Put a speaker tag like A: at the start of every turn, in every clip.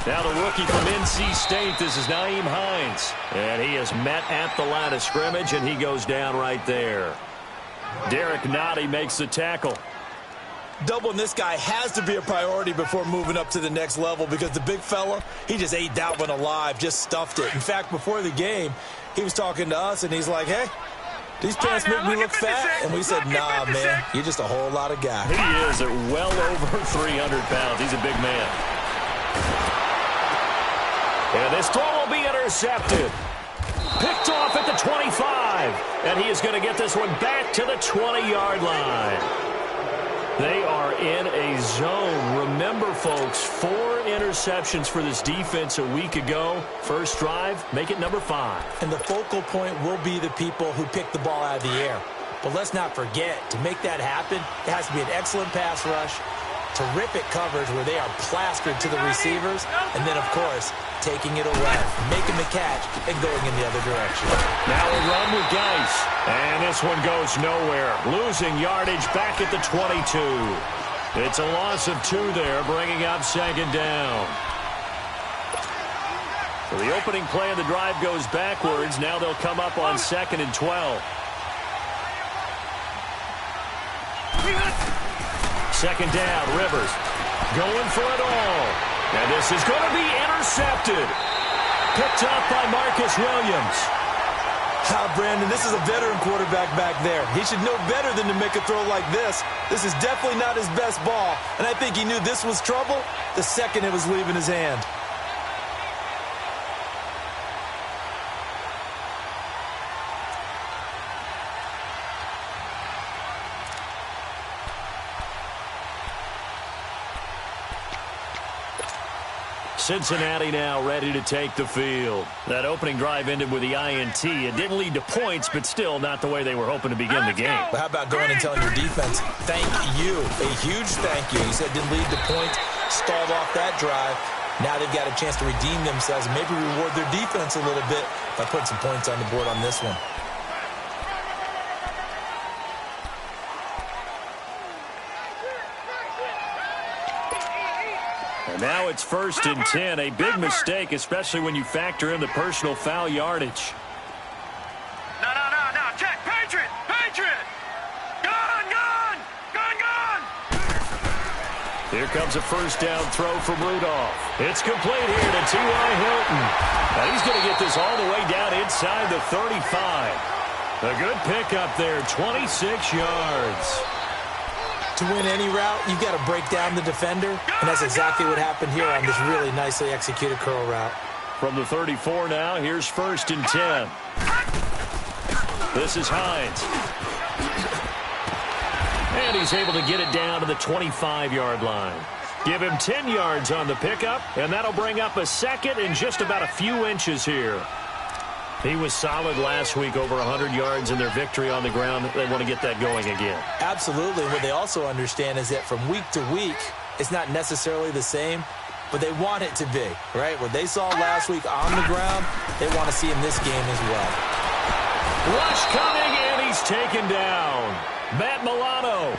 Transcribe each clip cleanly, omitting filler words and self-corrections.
A: Now the rookie from NC State, this is Nyheim Hines. And he is met at the line of scrimmage, and he goes down right there. Derek Nottie makes the tackle.
B: Doubling this guy has to be a priority before moving up to the next level because the big fella, he just ate that one alive, just stuffed it. In fact, before the game, he was talking to us, and he's like, hey, these pants make me look fat. And we said, nah, man, you're just a whole lot of guy.
A: He is at well over 300 pounds. He's a big man. And this throw will be intercepted. Picked off at the 25. And he is going to get this one back to the 20-yard line. They are in a zone. Remember, folks, 4 interceptions for this defense a week ago. First drive, make it number 5.
B: And the focal point will be the people who pick the ball out of the air. But let's not forget, to make that happen, it has to be an excellent pass rush, terrific coverage where they are plastered to the receivers, and then, of course, taking it away, making the catch, and going in the other direction.
A: Now a run with Geis. And this one goes nowhere. Losing yardage back at the 22. It's a loss of 2 there, bringing up second down. So the opening play of the drive goes backwards. Now they'll come up on 2nd and 12. Second down, Rivers going for it all. And this is going to be intercepted. Picked up by Marcus Williams.
B: Brandon, this is a veteran quarterback back there. He should know better than to make a throw like this. This is definitely not his best ball. And I think he knew this was trouble the second it was leaving his hand.
A: Cincinnati now ready to take the field. That opening drive ended with the INT. It didn't lead to points, but still not the way they were hoping to begin the game.
B: But how about going and telling your defense, thank you, a huge thank you. You said didn't lead to points, stalled off that drive. Now they've got a chance to redeem themselves and maybe reward their defense a little bit by putting some points on the board on this one.
A: Now it's 1st and 10. A big mistake, especially when you factor in the personal foul yardage.
C: No. Check. Patriot. Gun.
A: Here comes a first down throw from Rudolph. It's complete here to T.Y. Hilton. And he's going to get this all the way down inside the 35. A good pickup there, 26 yards.
B: To win any route, you've got to break down the defender, and that's exactly what happened here on this really nicely executed curl route.
A: From the 34 now, here's 1st and 10. This is Hines. And he's able to get it down to the 25-yard line. Give him 10 yards on the pickup, and that'll bring up a second and just about a few inches here. He was solid last week, over 100 yards in their victory on the ground. They want to get that going again.
B: Absolutely. What they also understand is that from week to week, it's not necessarily the same, but they want it to be, right? What they saw last week on the ground, they want to see in this game as well.
A: Rush coming, and he's taken down. Matt Milano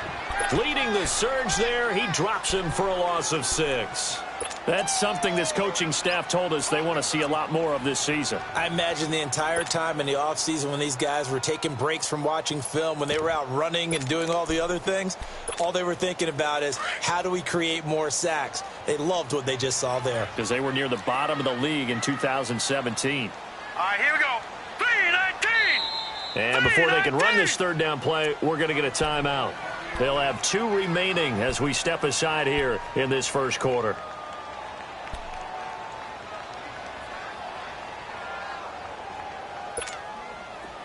A: leading the surge there. He drops him for a loss of 6. That's something this coaching staff told us they want to see a lot more of this season.
B: I imagine the entire time in the offseason when these guys were taking breaks from watching film, when they were out running and doing all the other things, all they were thinking about is how do we create more sacks? They loved what they just saw there.
A: Because they were near the bottom of the league in 2017.
C: All right, here we go. 3-19.
A: And before they can run this third down play, we're going to get a timeout. They'll have 2 remaining as we step aside here in this first quarter.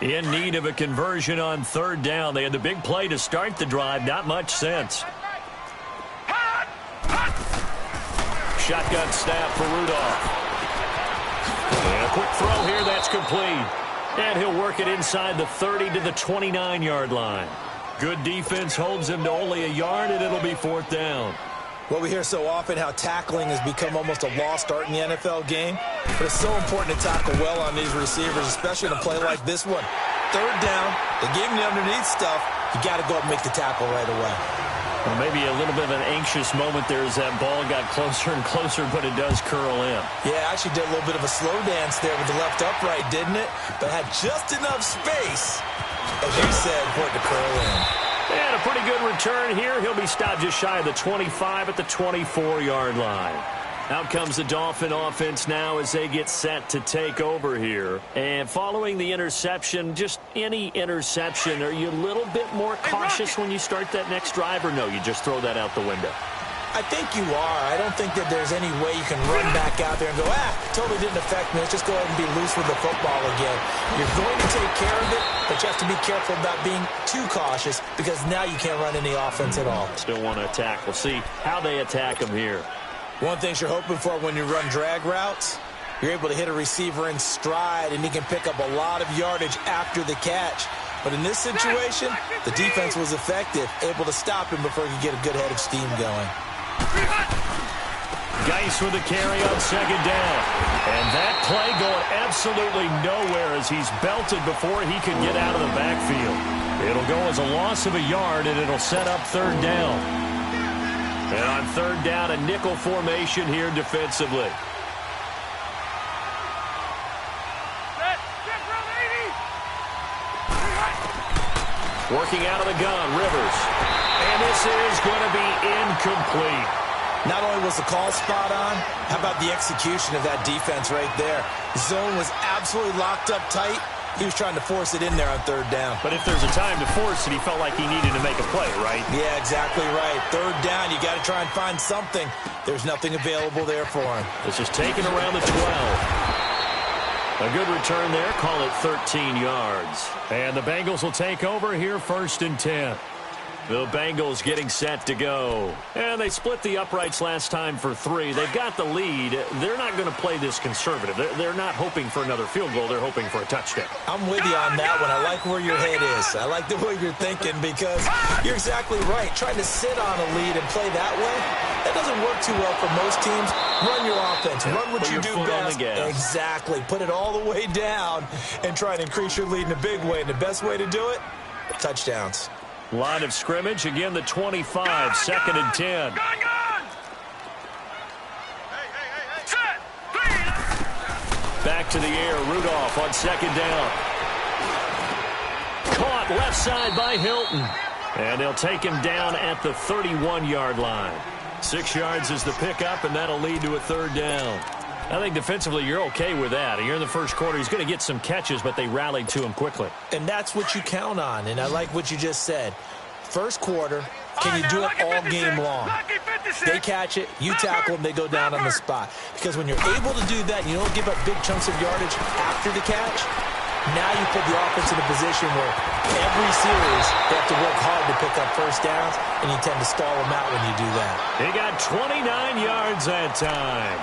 A: In need of a conversion on 3rd down. They had the big play to start the drive. Not much sense. Shotgun snap for Rudolph. And a quick throw here. That's complete. And he'll work it inside the 30 to the 29-yard line. Good defense holds him to only a yard, and it'll be 4th down.
B: Well, we hear so often how tackling has become almost a lost art in the NFL game, but it's so important to tackle well on these receivers, especially in a play like this one. 3rd down, they gave him the underneath stuff. You got to go up and make the tackle right away.
A: Well, maybe a little bit of an anxious moment there as that ball got closer and closer, but it does curl in.
B: Yeah, actually did a little bit of a slow dance there with the left upright, didn't it? But had just enough space, as you said, for it to curl in.
A: And a pretty good return here. He'll be stopped just shy of the 25 at the 24-yard line. Out comes the Dolphin offense now as they get set to take over here. And following the interception, just any interception, are you a little bit more cautious when you start that next drive, or no, you just throw that out the window?
B: I think you are. I don't think that there's any way you can run back out there and go, totally didn't affect me. Let's just go ahead and be loose with the football again. You're going to take care of it, but you have to be careful about being too cautious because now you can't run any offense at all.
A: Still want to attack. We'll see how they attack them here.
B: One thing you're hoping for when you run drag routes, you're able to hit a receiver in stride, and he can pick up a lot of yardage after the catch. But in this situation, the defense was effective, able to stop him before he could get a good head of steam going.
A: Geis with the carry on second down. And that play going absolutely nowhere as he's belted before he could get out of the backfield. It'll go as a loss of a yard, and it'll set up third down. And on third down, a nickel formation here defensively. Working out of the gun, Rivers. And this is going to be incomplete.
B: Not only was the call spot on, how about the execution of that defense right there? The zone was absolutely locked up tight. He was trying to force it in there on third down.
A: But if there's a time to force it, he felt like he needed to make a play, right?
B: Yeah, exactly right. Third down, you got to try and find something. There's nothing available there for him.
A: This is taken around the 12. A good return there. Call it 13 yards. And the Bengals will take over here first and 10. The Bengals getting set to go. And they split the uprights last time for 3. They've got the lead. They're not going to play this conservative. They're not hoping for another field goal. They're hoping for a touchdown.
B: I'm with you on that one. I like where your head is. I like the way you're thinking because you're exactly right. Trying to sit on a lead and play that way, that doesn't work too well for most teams. Run your offense. Run what you do best. Exactly. Put it all the way down and try and increase your lead in a big way. And the best way to do it, touchdowns.
A: Line of scrimmage, again the 25, second and 10. Back to the air, Rudolph on second down. Caught left side by Hilton. And they'll take him down at the 31-yard line. 6 yards is the pickup, and that'll lead to a third down. I think defensively you're okay with that. You're in the first quarter. He's going to get some catches, but they rallied to him quickly.
B: And that's what you count on, and I like what you just said. First quarter, can you do it all game long? They catch it, you tackle them, they go down on the spot. Because when you're able to do that, you don't give up big chunks of yardage after the catch, now you put the offense in a position where every series they have to work hard to pick up first downs, and you tend to stall them out when you do that.
A: He got 29 yards that time.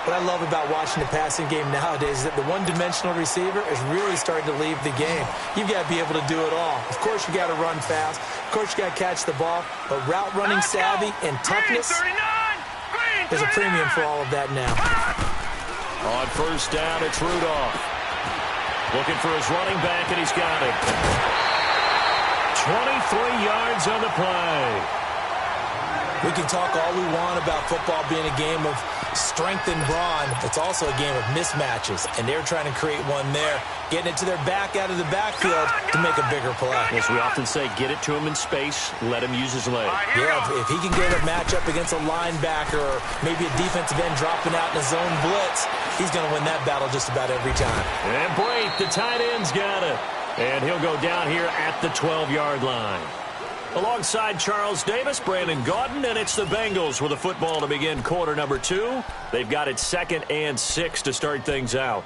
B: What I love about watching the passing game nowadays is that the one-dimensional receiver is really starting to leave the game. You've got to be able to do it all. Of course, you got to run fast. Of course, you got to catch the ball. But route running savvy and toughness, there's a premium for all of that now.
A: On first down, it's Rudolph. Looking for his running back, and he's got it. 23 yards on the play.
B: We can talk all we want about football being a game of strength and brawn. It's also a game of mismatches, and they're trying to create one there, getting it to their back out of the backfield to make a bigger play.
A: As we often say, get it to him in space, let him use his leg.
B: Yeah, if he can get a matchup against a linebacker or maybe a defensive end dropping out in a zone blitz, he's going to win that battle just about every time.
A: And Brate, the tight end's got it. And he'll go down here at the 12-yard line. Alongside Charles Davis, Brandon Gaudin, and it's the Bengals with the football to begin quarter number 2. They've got it 2nd and 6 to start things out.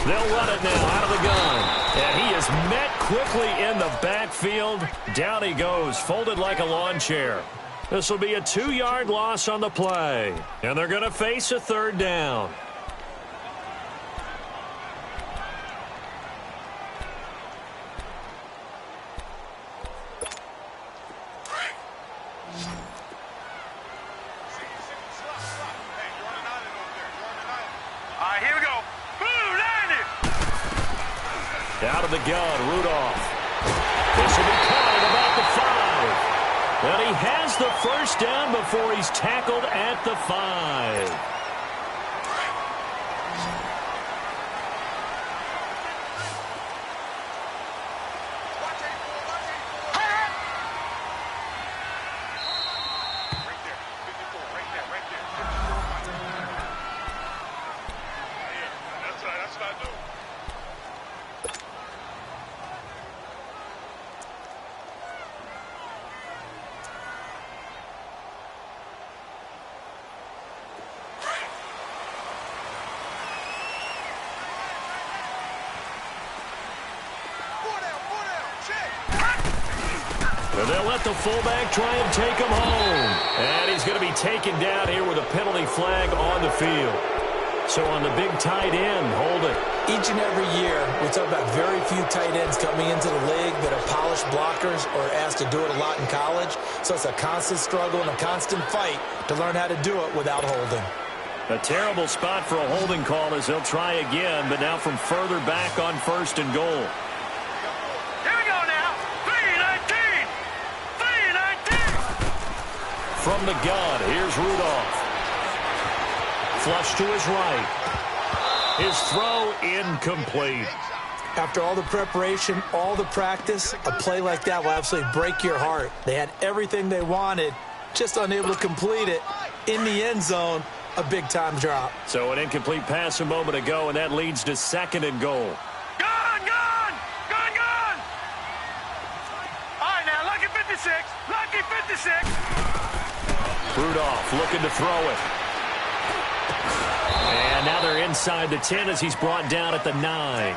A: They'll run it now out of the gun. And he is met quickly in the backfield. Down he goes, folded like a lawn chair. This will be a 2-yard loss on the play. And they're going to face a third down. Out of the gun, Rudolph. This will be caught at about the 5. And he has the first down before he's tackled at the 5. And they'll let the fullback try and take him home. And he's going to be taken down here with a penalty flag on the field. So on the big tight end, hold it.
B: Each and every year, we talk about very few tight ends coming into the league that are polished blockers or asked to do it a lot in college. So it's a constant struggle and a constant fight to learn how to do it without holding.
A: A terrible spot for a holding call as they'll try again, but now from further back on 1st and goal. From the gun, here's Rudolph. Flush to his right. His throw incomplete.
B: After all the preparation, all the practice, a play like that will absolutely break your heart. They had everything they wanted, just unable to complete it. In the end zone, a big-time drop.
A: So an incomplete pass a moment ago, and that leads to 2nd and goal.
C: Gone! All right, now, lucky 56. Lucky 56.
A: Rudolph looking to throw it. And now they're inside the 10 as he's brought down at the 9.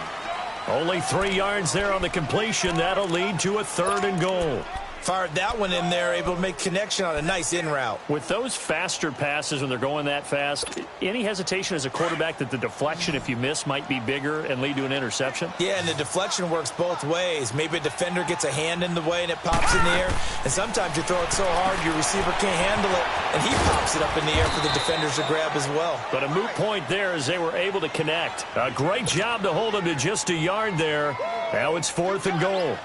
A: Only 3 yards there on the completion. That'll lead to a 3rd and goal.
B: Fired that one in there, able to make connection on a nice in route.
A: With those faster passes when they're going that fast, any hesitation as a quarterback that the deflection, if you miss, might be bigger and lead to an interception?
B: Yeah, and the deflection works both ways. Maybe a defender gets a hand in the way and it pops in the air. And sometimes you throw it so hard your receiver can't handle it, and he pops it up in the air for the defenders to grab as well.
A: But a moot point there as they were able to connect. A great job to hold him to just a yard there. Now it's 4th and goal.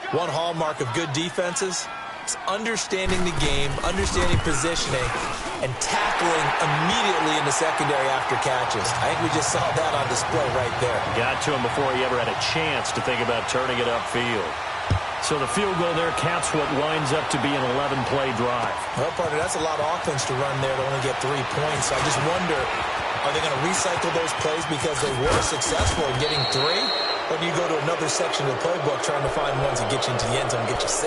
B: One hallmark of good defenses is understanding the game, understanding positioning, and tackling immediately in the secondary after catches. I think we just saw that on display right there.
A: Got to him before he ever had a chance to think about turning it upfield. So the field goal there caps what winds up to be an 11-play drive.
B: Well, partner, that's a lot of offense to run there to only get 3 points. So I just wonder, are they going to recycle those plays because they were successful in getting 3? Or do you go to another section of the playbook trying to find ones that get you into the end zone and get you 6?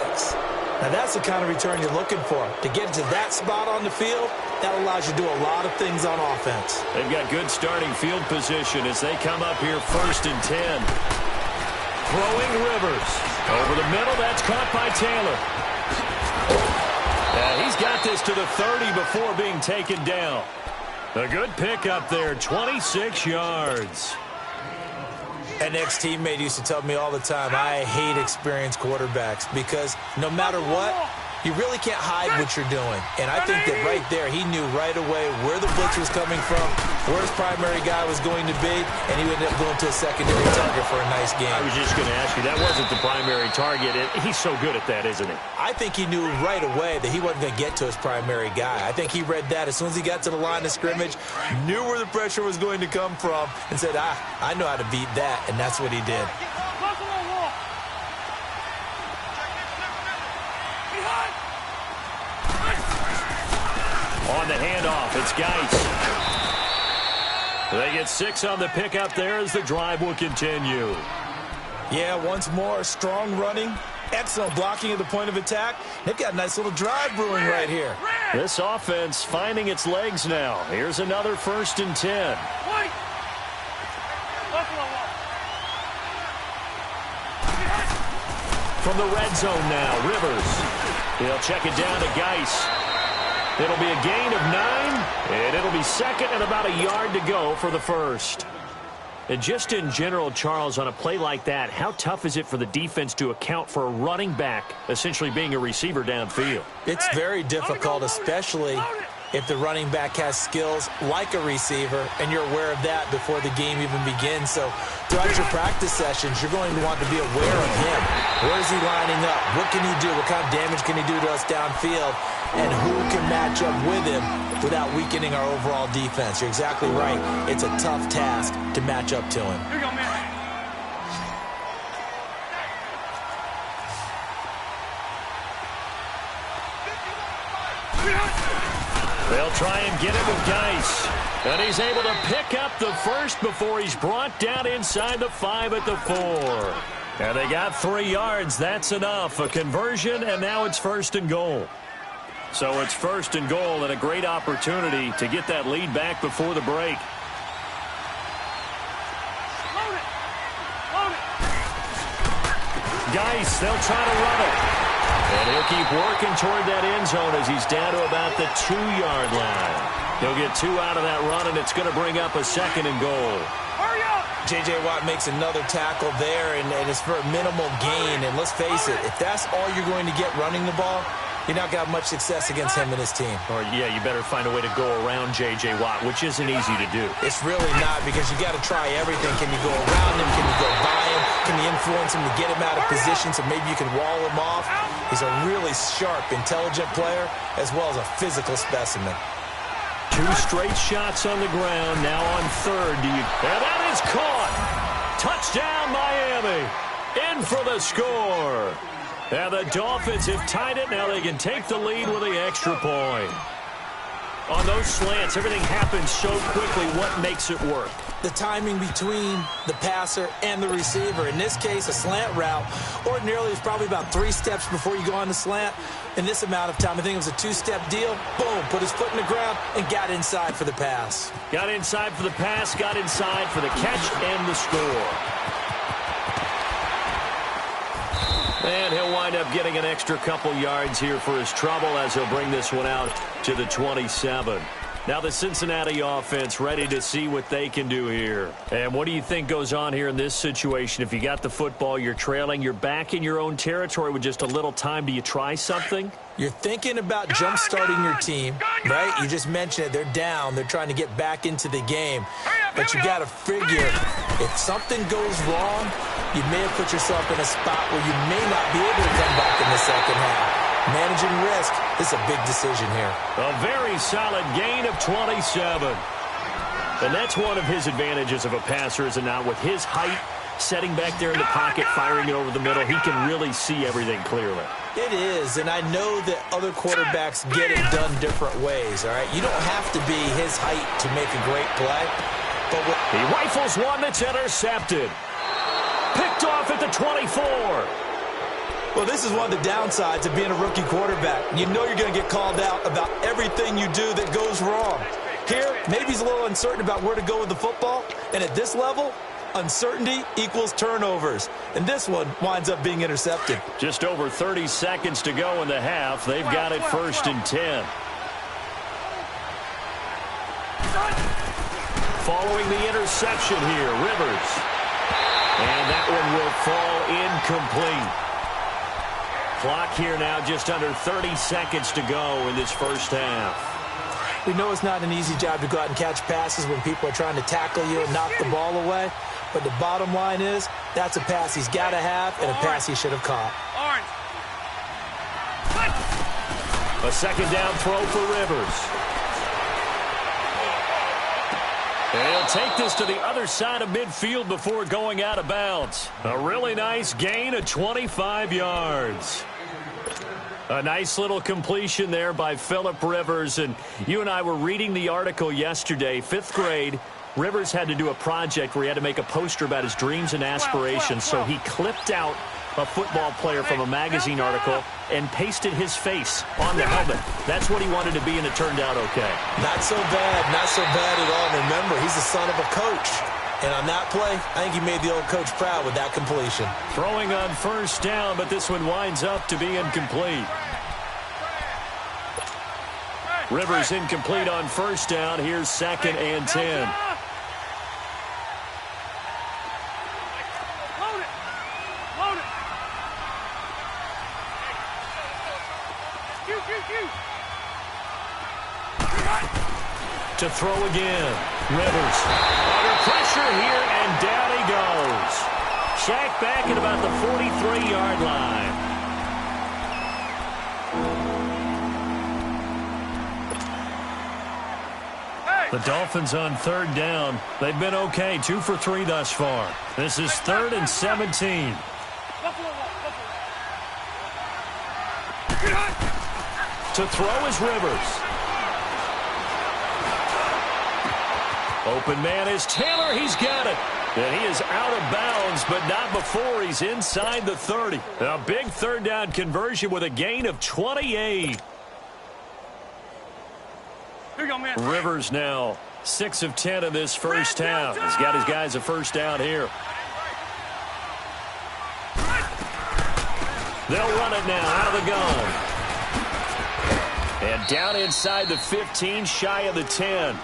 B: Now, that's the kind of return you're looking for. To get to that spot on the field, that allows you to do a lot of things on offense.
A: They've got good starting field position as they come up here 1st and 10. Throwing Rivers. Over the middle, that's caught by Taylor. He's got this to the 30 before being taken down. A good pickup there, 26 yards.
B: An ex-teammate used to tell me all the time, I hate experienced quarterbacks because no matter what, you really can't hide what you're doing. And I think that right there, he knew right away where the blitz was coming from, where his primary guy was going to be, and he ended up going to a secondary target for a nice game.
A: I was just going to ask you, that wasn't the primary target. He's so good at that, isn't he?
B: I think he knew right away that he wasn't going to get to his primary guy. I think he read that as soon as he got to the line of scrimmage, knew where the pressure was going to come from, and said, I know how to beat that, and that's what he did.
A: On the handoff, it's Geis. They get 6 on the pickup there as the drive will continue.
B: Yeah, once more, strong running, excellent blocking at the point of attack. They've got a nice little drive brewing right here.
A: This offense finding its legs now. Here's another 1st and 10. From the red zone now, Rivers. He'll check it down to Geis. It'll be a gain of 9, and it'll be 2nd and about a yard to go for the 1st. And just in general, Charles, on a play like that, how tough is it for the defense to account for a running back essentially being a receiver downfield?
B: It's very difficult, especially if the running back has skills like a receiver, and you're aware of that before the game even begins. So throughout your practice sessions, you're going to want to be aware of him. Where is he lining up? What can he do? What kind of damage can he do to us downfield? And who can match up with him without weakening our overall defense? You're exactly right. It's a tough task to match up to him.
C: Here you go, man.
A: They'll try and get it with Geis. And he's able to pick up the first before he's brought down inside the 5 at the 4. And they got 3 yards. That's enough. A conversion, and now it's 1st and goal. So it's 1st and goal, and a great opportunity to get that lead back before the break.
C: Load it. Load it.
A: Geis, they'll try to run it. And he'll keep working toward that end zone as he's down to about the 2-yard line. He'll get 2 out of that run, and it's going to bring up a 2nd and goal.
C: Hurry up.
B: J.J. Watt makes another tackle there, and it's for a minimal gain. And let's face it, if that's all you're going to get running the ball, you're not going to have much success against him and his team.
A: Or, yeah, you better find a way to go around J.J. Watt, which isn't easy to do.
B: It's really not, because you got to try everything. Can you go around him? Can you go by him? Can you influence him to get him out of position so maybe you can wall him off? He's a really sharp, intelligent player as well as a physical specimen.
A: 2 straight shots on the ground. Now on 3rd. And that is caught. Touchdown, Miami. In for the score. And the Dolphins have tied it. Now they can take the lead with the extra point. On those slants, everything happens so quickly. What makes it work?
B: The timing between the passer and the receiver. In this case, a slant route ordinarily is probably about 3 steps before you go on the slant. In this amount of time, I think it was a 2-step deal. Boom, put his foot in the ground and got inside for the pass.
A: Got inside for the pass, got inside for the catch and the score. And he'll wind up getting an extra couple yards here for his trouble as he'll bring this one out to the 27. Now the Cincinnati offense ready to see what they can do here. And what do you think goes on here in this situation? If you got the football, you're trailing, you're back in your own territory with just a little time. Do you try something?
B: You're thinking about jump-starting your team, right? You just mentioned it. They're down. They're trying to get back into the game. But you got to figure, if something goes wrong, you may have put yourself in a spot where you may not be able to come back in the second half. Managing risk is a big decision here.
A: A very solid gain of 27. And that's one of his advantages of a passer, is it not? With his height, setting back there in the pocket, firing it over the middle, he can really see everything clearly.
B: It is, and I know that other quarterbacks get it done different ways, all right? You don't have to be his height to make a great play. But
A: he rifles one that's intercepted. Picked off at the 24.
B: Well, this is one of the downsides of being a rookie quarterback. You know you're going to get called out about everything you do that goes wrong. Here, maybe he's a little uncertain about where to go with the football. And at this level, uncertainty equals turnovers. And this one winds up being intercepted.
A: Just over 30 seconds to go in the half. They've got it 1st and 10. Following the interception here, Rivers. And that one will fall incomplete. Clock here now just under 30 seconds to go in this first half.
B: We know it's not an easy job to go out and catch passes when people are trying to tackle you and knock the ball away. But the bottom line is, that's a pass he's got to have and a pass he should have caught.
A: A 2nd down throw for Rivers. And he'll take this to the other side of midfield before going out of bounds. A really nice gain of 25 yards. A nice little completion there by Phillip Rivers. And you and I were reading the article yesterday, 5th grade. Rivers had to do a project where he had to make a poster about his dreams and aspirations. So he clipped out a football player from a magazine article and pasted his face on the helmet. That's what he wanted to be, and it turned out okay.
B: Not so bad. Not so bad at all. And remember, he's the son of a coach. And on that play, I think he made the old coach proud with that completion.
A: Throwing on 1st down, but this one winds up to be incomplete. Rivers incomplete on 1st down. Here's 2nd and 10. To throw again. Rivers under pressure here, and down he goes. Sacked back at about the 43-yard line. The Dolphins on third down. They've been okay, 2 for 3 thus far. This is 3rd and 17. To throw is Rivers. Open man is Taylor. He's got it. And he is out of bounds, but not before he's inside the 30. A big third down conversion with a gain of 28.
C: Here you go, man.
A: Rivers now 6 of 10 in this first half. He's got his guys a first down here. They'll run it now out of the gun. And down inside the 15, shy of the 10.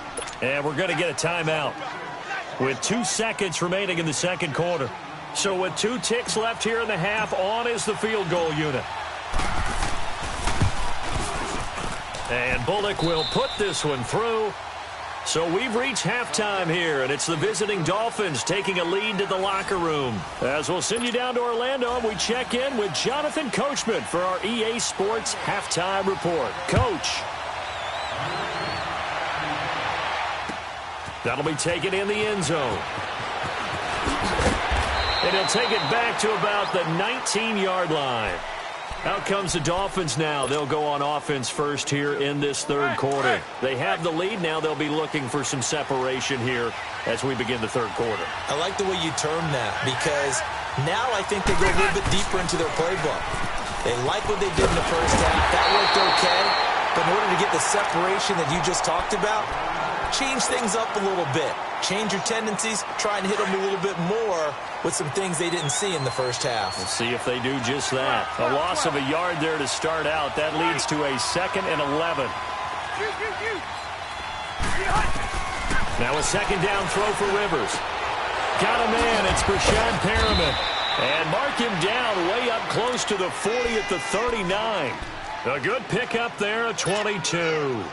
A: And we're going to get a timeout with 2 seconds remaining in the second quarter. So with 2 ticks left here in the half, on is the field goal unit. And Bullock will put this one through. So we've reached halftime here, and it's the visiting Dolphins taking a lead to the locker room. As we'll send you down to Orlando, and we check in with Jonathan Coachman for our EA Sports Halftime Report. Coach. That'll be taken in the end zone. And he'll take it back to about the 19-yard line. Out comes the Dolphins now. They'll go on offense first here in this third quarter. They have the lead. Now they'll be looking for some separation here as we begin the third quarter.
B: I like the way you term that, because now I think they go a little bit deeper into their playbook. They like what they did in the first half. That worked okay. But in order to get the separation that you just talked about, change things up a little bit. Change your tendencies. Try and hit them a little bit more with some things they didn't see in the first half.
A: We'll see if they do just that. A loss of a yard there to start out. That leads to a 2nd and 11. Now a second down throw for Rivers. Got a man. It's Breshad Perriman. And mark him down way up close to the 40 at the 39. A good pickup there at 22.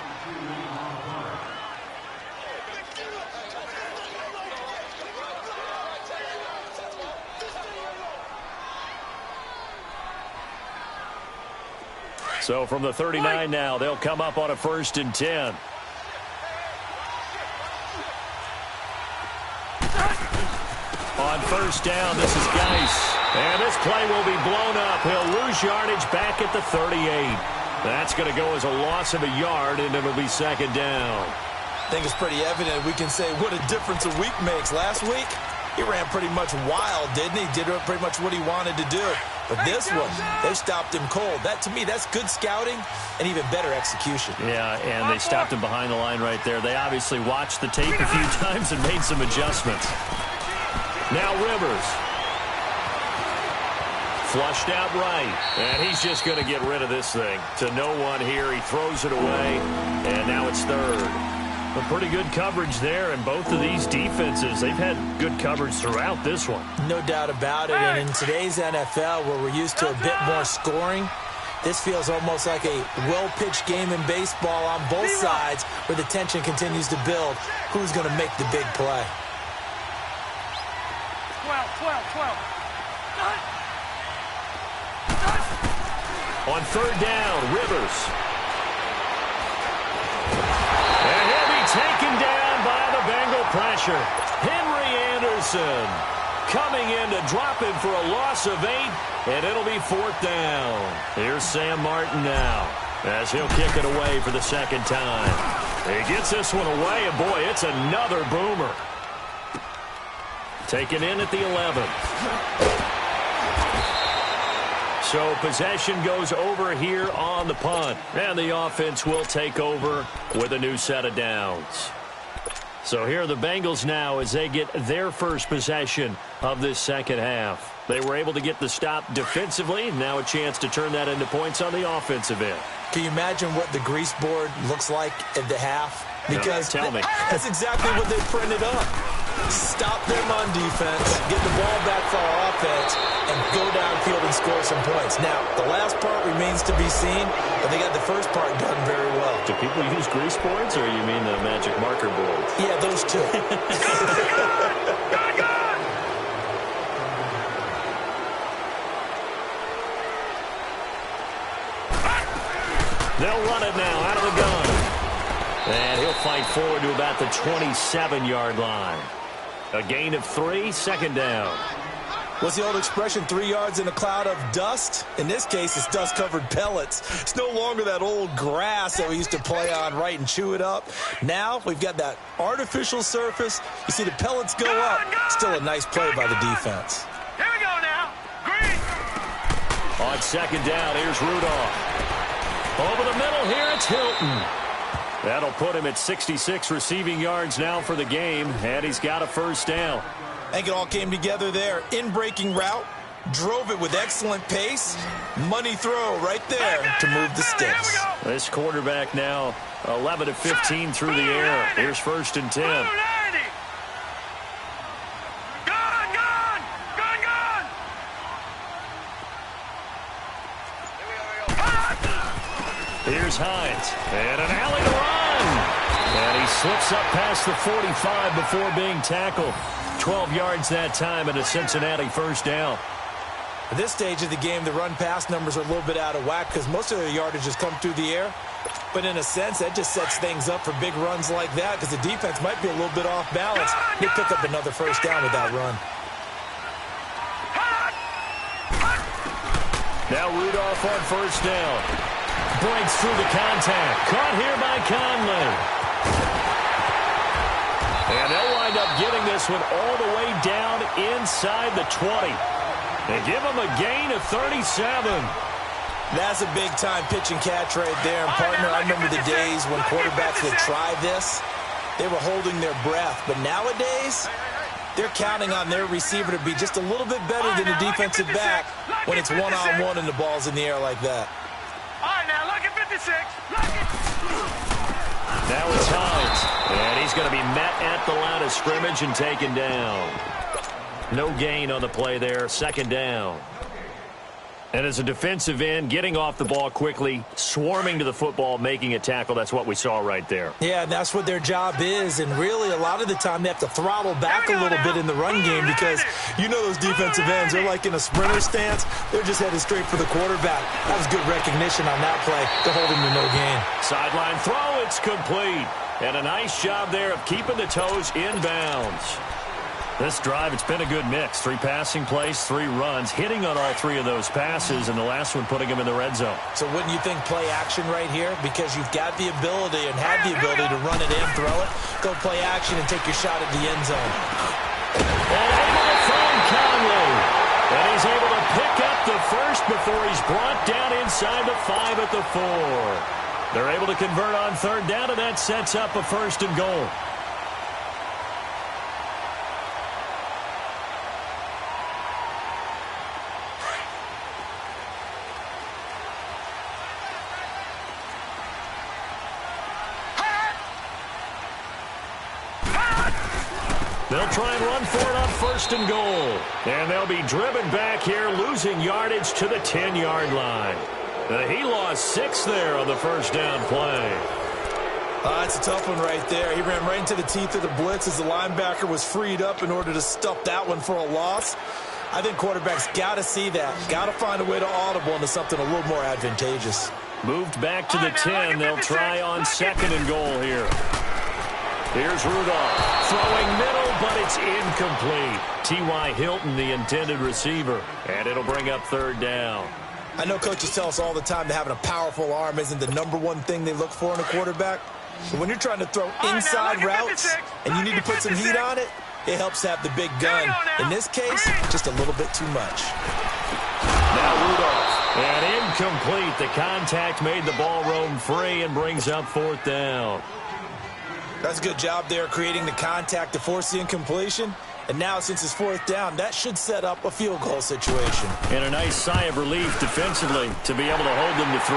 A: So from the 39 now, they'll come up on a 1st and 10. On 1st down, this is Geis. And this play will be blown up. He'll lose yardage back at the 38. That's going to go as a loss of a yard, and it'll be 2nd down.
B: I think it's pretty evident. We can say what a difference a week makes. Last week, he ran pretty much wild, didn't he? Did pretty much what he wanted to do. But this one, they stopped him cold. That, to me, that's good scouting and even better execution.
A: Yeah, and they stopped him behind the line right there. They obviously watched the tape a few times and made some adjustments. Now Rivers. Flushed out right. And he's just going to get rid of this thing. To no one here. He throws it away. And now it's 3rd. A pretty good coverage there, and both of these defenses, they've had good coverage throughout this one.
B: No doubt about it, and in today's NFL, where we're used to a bit more scoring, this feels almost like a well-pitched game in baseball on both sides, where the tension continues to build. Who's going to make the big play?
C: 12.
A: On 3rd down, Rivers. Taken down by the Bengal pressure. Henry Anderson coming in to drop him for a loss of 8, and it'll be 4th down. Here's Sam Martin now as he'll kick it away for the 2nd time. He gets this one away, and boy, it's another boomer. Taken in at the 11th. So possession goes over here on the punt. And the offense will take over with a new set of downs. So here are the Bengals now as they get their first possession of this second half. They were able to get the stop defensively. Now a chance to turn that into points on the offensive end.
B: Can you imagine what the grease board looks like at the half? Because
A: tell me.
B: That's exactly what they printed up. Stop them on defense, get the ball back for our offense, and go downfield and score some points. Now, the last part remains to be seen, but they got the first part done very well.
A: Do people use grease boards, or you mean the magic marker boards?
B: Yeah, those two.
A: They'll run it now out of the gun. And he'll fight forward to about the 27-yard line. A gain of 3, second down.
B: What's the old expression, 3 yards in a cloud of dust? In this case, it's dust-covered pellets. It's no longer that old grass that we used to play on, right, and chew it up. Now we've got that artificial surface. You see the pellets go up. Still a nice play by the defense.
C: Here we go now. Green.
A: On second down, here's Rudolph. Over the middle here, it's Hilton. That'll put him at 66 receiving yards now for the game, and he's got a first down.
B: I think it all came together there. In-breaking route, drove it with excellent pace. Money throw right there to move the sticks.
A: This quarterback now 11 of 15 through the air. Here's first and 10. Here's Hines, and an alley to run. And he slips up past the 45 before being tackled. 12 yards that time and a Cincinnati first down.
B: At this stage of the game, the run-pass numbers are a little bit out of whack because most of their yardage has come through the air. But in a sense, that just sets things up for big runs like that because the defense might be a little bit off balance. They pick up another first down with that run.
A: Now Rudolph on first down. Breaks through the contact. Caught here by Conley. And they'll wind up getting this one all the way down inside the 20. They give them a gain of 37.
B: That's a big-time pitch and catch right there. And, partner, I remember the days when quarterbacks would try this. They were holding their breath. But nowadays, they're counting on their receiver to be just a little bit better than the defensive back when it's one-on-one and the ball's in the air like that.
C: All right, now, look at 56.
A: Now it's Hines. And he's going to be met at the line of scrimmage and taken down. No gain on the play there. Second down. And as a defensive end, getting off the ball quickly, swarming to the football, making a tackle, that's what we saw right there.
B: Yeah, that's what their job is. And really, a lot of the time, they have to throttle back a little bit in the run game because you know those defensive ends, they're like in a sprinter stance. They're just headed straight for the quarterback. That was good recognition on that play to hold him to no gain.
A: Sideline throw, it's complete. And a nice job there of keeping the toes inbounds. This drive, it's been a good mix. 3 passing plays, 3 runs, hitting on all 3 of those passes, and the last one putting him in the red zone.
B: So wouldn't you think play action right here? Because you've got the ability and have the ability to run it and throw it. Go play action and take your shot at the end zone.
A: And able to find Conley. And he's able to pick up the first before he's brought down inside the 5 at the 4. They're able to convert on third down, and that sets up a first and goal. They'll try and run for it on first and goal. And they'll be driven back here, losing yardage to the 10-yard line. He lost 6 there on the first down play.
B: That's a tough one right there. He ran right into the teeth of the blitz as the linebacker was freed up in order to stuff that one for a loss. I think quarterbacks got to see that. Got to find a way to audible into something a little more advantageous.
A: Moved back to the 10. They'll try on second and goal here. Here's Rudolph. Throwing middle, but it's incomplete. T.Y. Hilton, the intended receiver. And it'll bring up third down.
B: I know coaches tell us all the time that having a powerful arm isn't the #1 thing they look for in a quarterback. But when you're trying to throw inside routes and you need to put some heat on it, it helps to have the big gun. In this case, just a little bit too much.
A: Now Rudolph. And incomplete. The contact made the ball roam free and brings up fourth down.
B: That's a good job there creating the contact to force the incompletion. And now, since it's fourth down, that should set up a field goal situation.
A: And a nice sigh of relief defensively to be able to hold them to 3.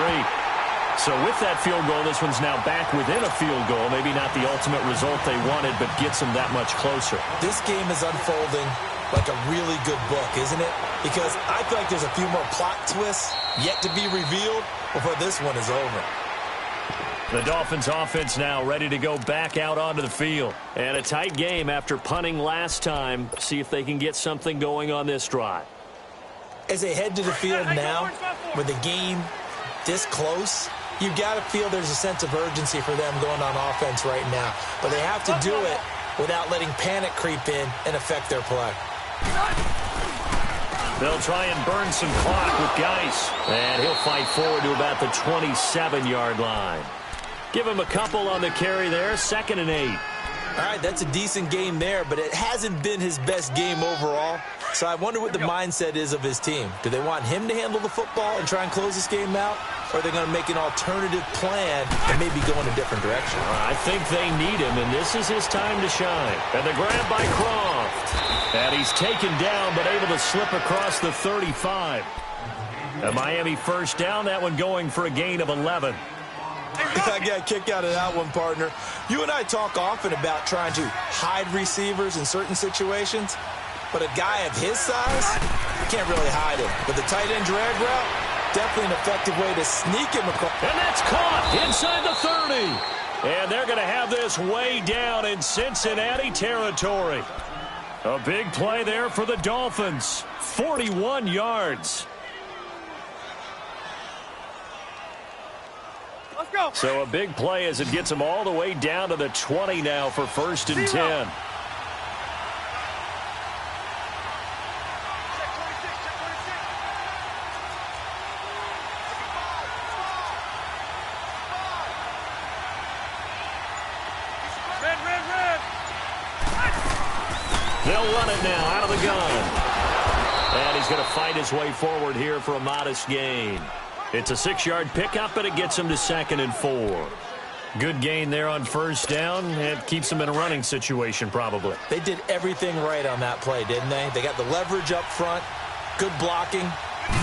A: So with that field goal, this one's now back within a field goal. Maybe not the ultimate result they wanted, but gets them that much closer.
B: This game is unfolding like a really good book, isn't it? Because I feel like there's a few more plot twists yet to be revealed before this one is over.
A: The Dolphins offense now ready to go back out onto the field. And a tight game after punting last time. See if they can get something going on this drive.
B: As they head to the field now, with the game this close, you got to feel there's a sense of urgency for them going on offense right now. But they have to do it without letting panic creep in and affect their play.
A: They'll try and burn some clock with Geis. And he'll fight forward to about the 27-yard line. Give him a couple on the carry there, 2nd and 8.
B: All right, that's a decent game there, but it hasn't been his best game overall. So I wonder what the mindset is of his team. Do they want him to handle the football and try and close this game out? Or are they going to make an alternative plan and maybe go in a different direction?
A: I think they need him, and this is his time to shine. And the grab by Croft. And he's taken down, but able to slip across the 35. A Miami first down, that one going for a gain of 11.
B: I got a kick out of that one, partner. You and I talk often about trying to hide receivers in certain situations, but a guy of his size, you can't really hide him. But the tight end drag route, definitely an effective way to sneak him across.
A: And that's caught inside the 30. And they're going to have this way down in Cincinnati territory. A big play there for the Dolphins. 41 yards.
C: Let's go.
A: So a big play as it gets them all the way down to the 20 now for 1st and 10.
C: Check 26, check 26. Red.
A: They'll run it now out of the gun. And he's going to fight his way forward here for a modest gain. It's a 6-yard pickup, but it gets him to 2nd and 4. Good gain there on 1st down. It keeps them in a running situation, probably.
B: They did everything right on that play, didn't they? They got the leverage up front, good blocking,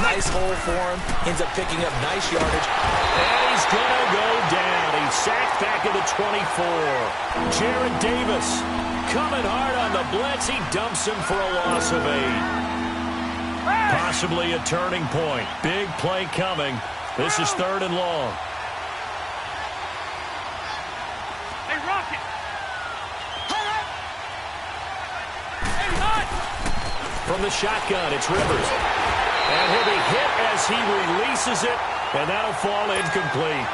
B: nice hole for him. Ends up picking up nice yardage.
A: And he's going to go down. He's sacked back at the 24. Jarrad Davis coming hard on the blitz. He dumps him for a loss of 8. Possibly a turning point. Big play coming. This is 3rd and long.
C: Hey, Rocket.
A: From the shotgun, it's Rivers. And he'll be hit as he releases it, and that'll fall incomplete.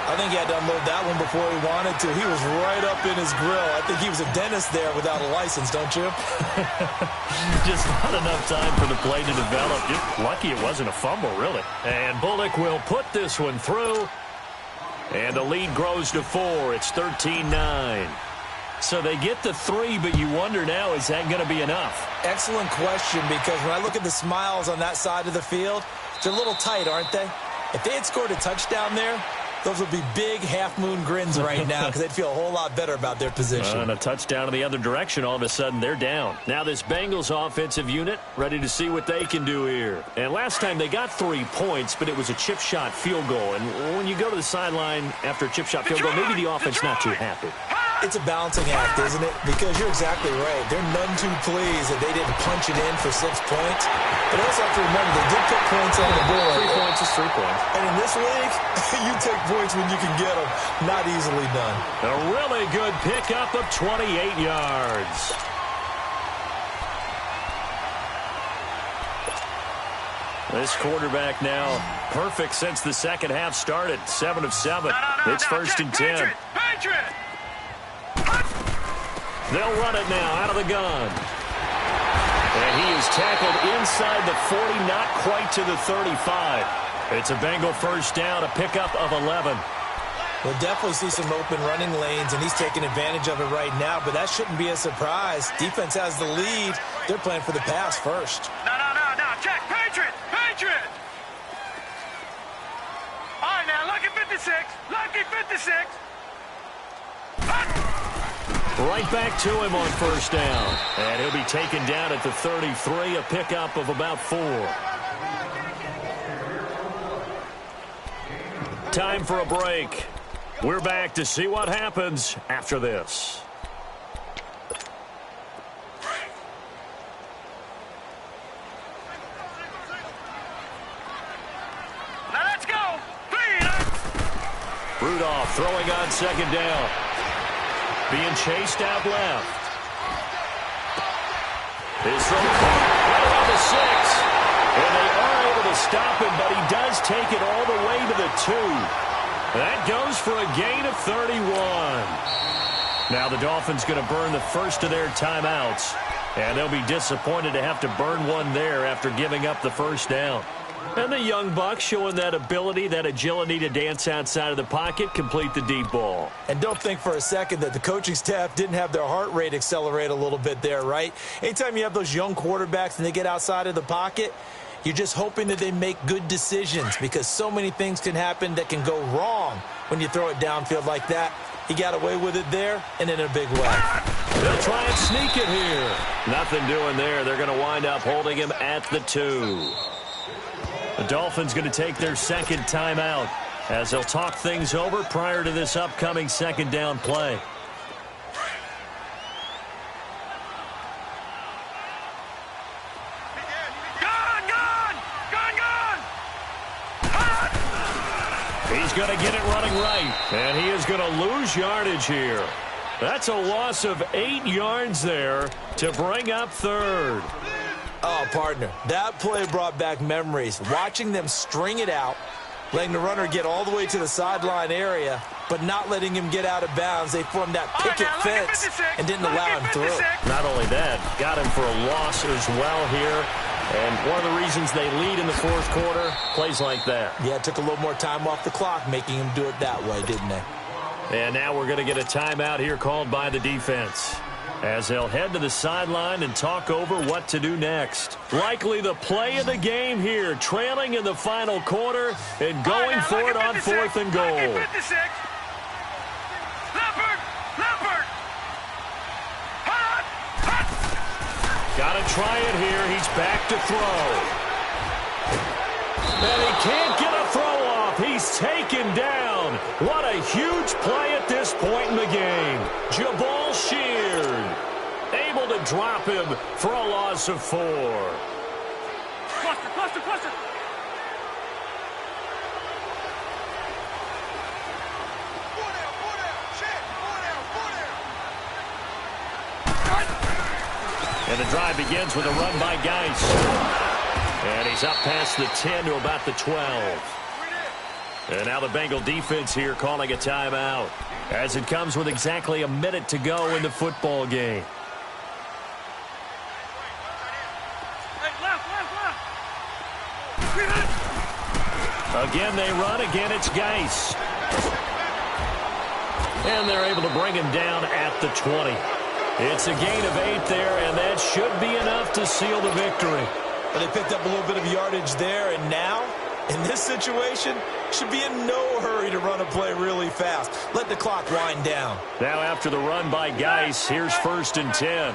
B: I think he had to unload that one before he wanted to. He was right up in his grill. I think he was a dentist there without a license, don't you?
A: Just not enough time for the play to develop. Just lucky it wasn't a fumble, really. And Bullock will put this one through. And the lead grows to 4. It's 13-9. So they get the 3, but you wonder now, is that going to be enough?
B: Excellent question, because when I look at the smiles on that side of the field, they're a little tight, aren't they? If they had scored a touchdown there, those would be big half-moon grins right now because they'd feel a whole lot better about their position.
A: And a touchdown in the other direction, all of a sudden they're down. Now this Bengals offensive unit ready to see what they can do here. And last time they got 3 points, but it was a chip shot field goal. And when you go to the sideline after a chip shot field goal, maybe the offense not too happy.
B: It's a balancing act, isn't it? Because you're exactly right. They're none too pleased that they didn't punch it in for 6 points. But also have to remember, they did put points on the board.
A: 3 points is 3 points.
B: And in this league, you take points when you can get them. Not easily done.
A: A really good pickup of 28 yards. This quarterback now perfect since the second half started. 7 of 7. It's 1st and 10.
C: Patriot!
A: They'll run it now out of the gun. And he is tackled inside the 40, not quite to the 35. It's a Bengal first down, a pickup of 11.
B: We'll definitely see some open running lanes, and he's taking advantage of it right now, but that shouldn't be a surprise. Defense has the lead. They're playing for the pass first.
C: No. Check. Patriot! All right, now, lucky 56. Lucky 56.
A: Right back to him on first down. And he'll be taken down at the 33, a pickup of about 4. Time for a break. We're back to see what happens after this.
C: Now let's go.
A: Rudolph throwing on second down. Being chased out left. His throw right around the 6. And they are able to stop him, but he does take it all the way to the 2. That goes for a gain of 31. Now the Dolphins going to burn the first of their timeouts. And they'll be disappointed to have to burn one there after giving up the first down. And the young Bucks showing that ability, that agility to dance outside of the pocket, complete the deep ball.
B: And don't think for a second that the coaching staff didn't have their heart rate accelerate a little bit there, right? Anytime you have those young quarterbacks and they get outside of the pocket, you're just hoping that they make good decisions because so many things can happen that can go wrong when you throw it downfield like that. He got away with it there and in a big way.
A: They'll try and sneak it here. Nothing doing there. They're going to wind up holding him at the 2. The Dolphins going to take their second timeout as they'll talk things over prior to this upcoming second down play. He's going to get it running right, and he is going to lose yardage here. That's a loss of 8 yards there to bring up third.
B: Oh, partner, that play brought back memories. Watching them string it out, letting the runner get all the way to the sideline area, but not letting him get out of bounds. They formed that picket fence and didn't allow him through.
A: Not only that, got him for a loss as well here. And one of the reasons they lead in the fourth quarter, plays like that.
B: Yeah, it took a little more time off the clock, making him do it that way, didn't they?
A: And now we're going to get a timeout here called by the defense, as they'll head to the sideline and talk over what to do next. Likely the play of the game here, trailing in the final quarter and going for it on 4th and goal. Got to try it here. He's back to throw. And he can't get a throw off. He's taken down. What a huge play at this point in the game. Jabal Sheard able to drop him for a loss of 4.
C: Cluster.
A: And the drive begins with a run by Geis. And he's up past the 10 to about the 12. And now the Bengal defense here calling a timeout, as it comes with exactly a minute to go in the football game. Again they run. Again it's Geis. And they're able to bring him down at the 20. It's a gain of 8 there, and that should be enough to seal the victory.
B: But they picked up a little bit of yardage there, and now, in this situation, should be in no hurry to run a play really fast. Let the clock wind down.
A: Now after the run by Geis, here's 1st and 10.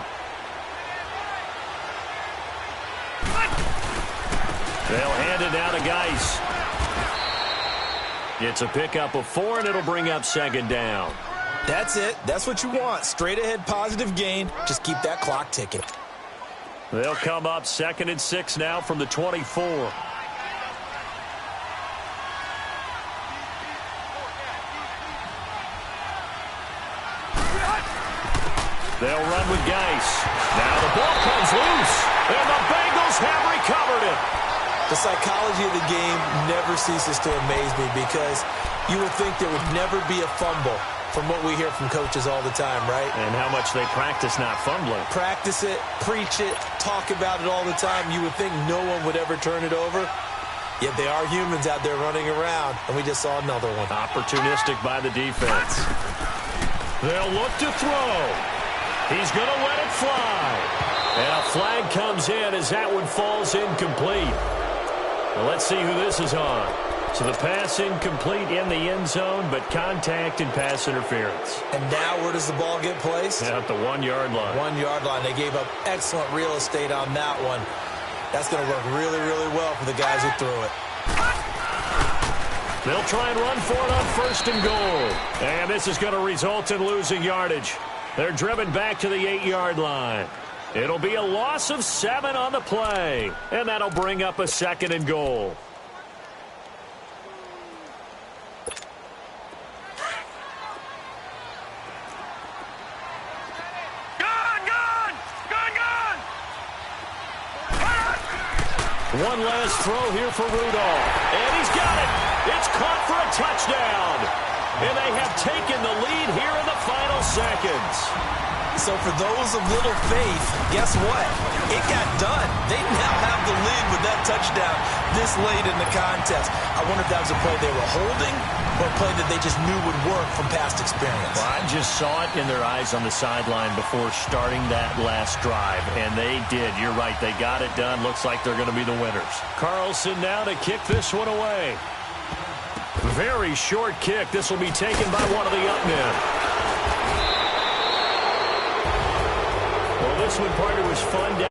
A: They'll hand it down to Geis. It's a pickup of 4, and it'll bring up 2nd down.
B: That's it. That's what you want. Straight ahead positive gain. Just keep that clock ticking.
A: They'll come up 2nd and 6 now from the 24. They'll run with Geis. Now the ball comes loose, and the Bengals have recovered it.
B: The psychology of the game never ceases to amaze me because you would think there would never be a fumble from what we hear from coaches all the time, right?
A: And how much they practice not fumbling.
B: Practice it, preach it, talk about it all the time. You would think no one would ever turn it over. Yet they are humans out there running around, and we just saw another one.
A: Opportunistic by the defense. They'll look to throw. He's going to let it fly. And a flag comes in as that one falls incomplete. Well, let's see who this is on. So the pass incomplete in the end zone, but contact and pass interference.
B: And now where does the ball get placed?
A: At the 1-yard line.
B: 1-yard line. They gave up excellent real estate on that one. That's going to work really, really well for the guys who threw it.
A: They'll try and run for it on 1st and goal. And this is going to result in losing yardage. They're driven back to the 8-yard line. It'll be a loss of 7 on the play. And that'll bring up a 2nd and goal. One last throw here for Rudolph. And he's got it. It's caught for a touchdown. And they have taken the lead here in the final seconds.
B: So for those of little faith, guess what? It got done. They now have the lead with that touchdown this late in the contest. I wonder if that was a play they were holding or a play that they just knew would work from past experience.
A: Well, I just saw it in their eyes on the sideline before starting that last drive, and they did. You're right. They got it done. Looks like they're going to be the winners. Carlson now to kick this one away. Very short kick. This will be taken by one of the up men. Well, this one, partner, was fun down